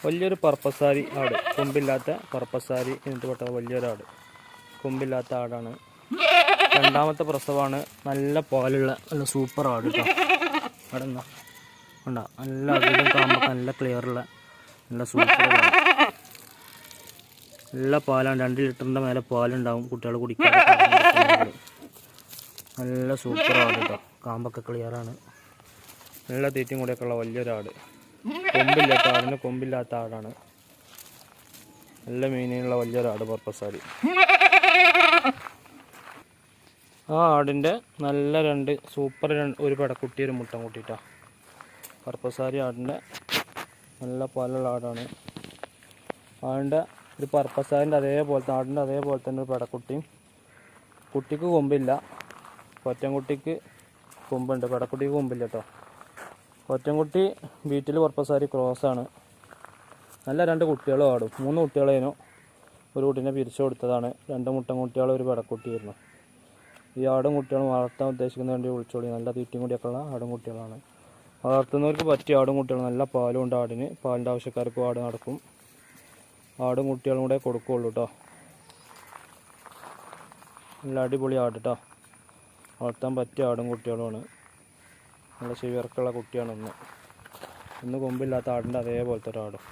വലിയൊരു പർപ്പസാരി ആട്, കൊമ്പില്ലാത്ത പർപ്പസാരി എന്നിട്ട് പെട്ട വലിയൊരാട്, കൊമ്പില്ലാത്ത ആടാണ്. രണ്ടാമത്തെ പ്രസവമാണ്. നല്ല പാലുള്ള നല്ല സൂപ്പർ ആട് കേട്ടോ. അവിടെ നിന്നാ ഉണ്ടോ, നല്ല അകിടും കാമ്പൊക്കെ നല്ല ക്ലിയറുള്ള നല്ല സൂപ്പർ ആട്. നല്ല പാലാണ്, 2 ലിറ്ററിൻ്റെ മേലെ പാലുണ്ടാവും കുട്ടികൾ കുടിക്കാൻ. നല്ല സൂപ്പർ ആട് കേട്ടോ, കാമ്പൊക്കെ ക്ലിയറാണ്. നല്ല തീറ്റയും കൂടെയൊക്കെ ഉള്ള വലിയൊരാട്. കൊമ്പില്ലാത്ത ആടിന് കൊമ്പില്ലാത്ത ആടാണ്. നല്ല മീനുള്ള വലിയൊരാട് പർപ്പസാരി. ആ ആടിൻ്റെ നല്ല 2 സൂപ്പർ ഒരു പെടക്കുട്ടി ഒരു മുട്ടൻ കുട്ടിയിട്ടാ. പർപ്പസാരി ആടിൻ്റെ നല്ല പാലുള്ള ആടാണ്. ആടിൻ്റെ ഒരു പർപ്പസാരിൻ്റെ അതേപോലത്തെ ആടിൻ്റെ അതേപോലെ തന്നെ ഒരു പെടക്കുട്ടിയും. കുട്ടിക്ക് കൊമ്പില്ല, കൊറ്റൻകുട്ടിക്ക് കൊമ്പുണ്ട്, പെടക്കുട്ടിക്ക് കൊമ്പില്ല കേട്ടോ. കൊറ്റൻകുട്ടി ബീറ്റിൽ പർപ്പസാരി ക്രോസാണ്. നല്ല 2 കുട്ടികളും ആടും. 3 കുട്ടികളേനു, ഒരു കുട്ടീനെ പിരിച്ചു കൊടുത്തതാണ്. 2 മുട്ടൻ കുട്ടികളും ഒരു പെടക്കുട്ടിയായിരുന്നു. ഈ ആടും കുട്ടികളും വളർത്താൻ ഉദ്ദേശിക്കുന്ന വേണ്ടി വിളിച്ചോളി. നല്ല തീറ്റയും കൂടിയൊക്കെ ഉള്ള ആടും കുട്ടികളാണ്. വളർത്തുന്നവർക്ക് പറ്റിയ ആടും കുട്ടികളും. നല്ല പാലും ഉണ്ട് ആടിന്. പാലിൻ്റെ ആവശ്യക്കാർക്കും ആട് നടക്കും. ആടും കുട്ടികളും കൂടെ കൊടുക്കുകയുള്ളൂ കേട്ടോ. നല്ല അടിപൊളി ആട് കേട്ടോ, വളർത്താൻ പറ്റിയ ആടും കുട്ടികളുമാണ്. നല്ല ചെവിയിറക്കുള്ള കുട്ടിയാണ്. ഒന്ന് കൊമ്പില്ലാത്ത ആടിൻ്റെ അതേപോലത്തെ ഒരാടും.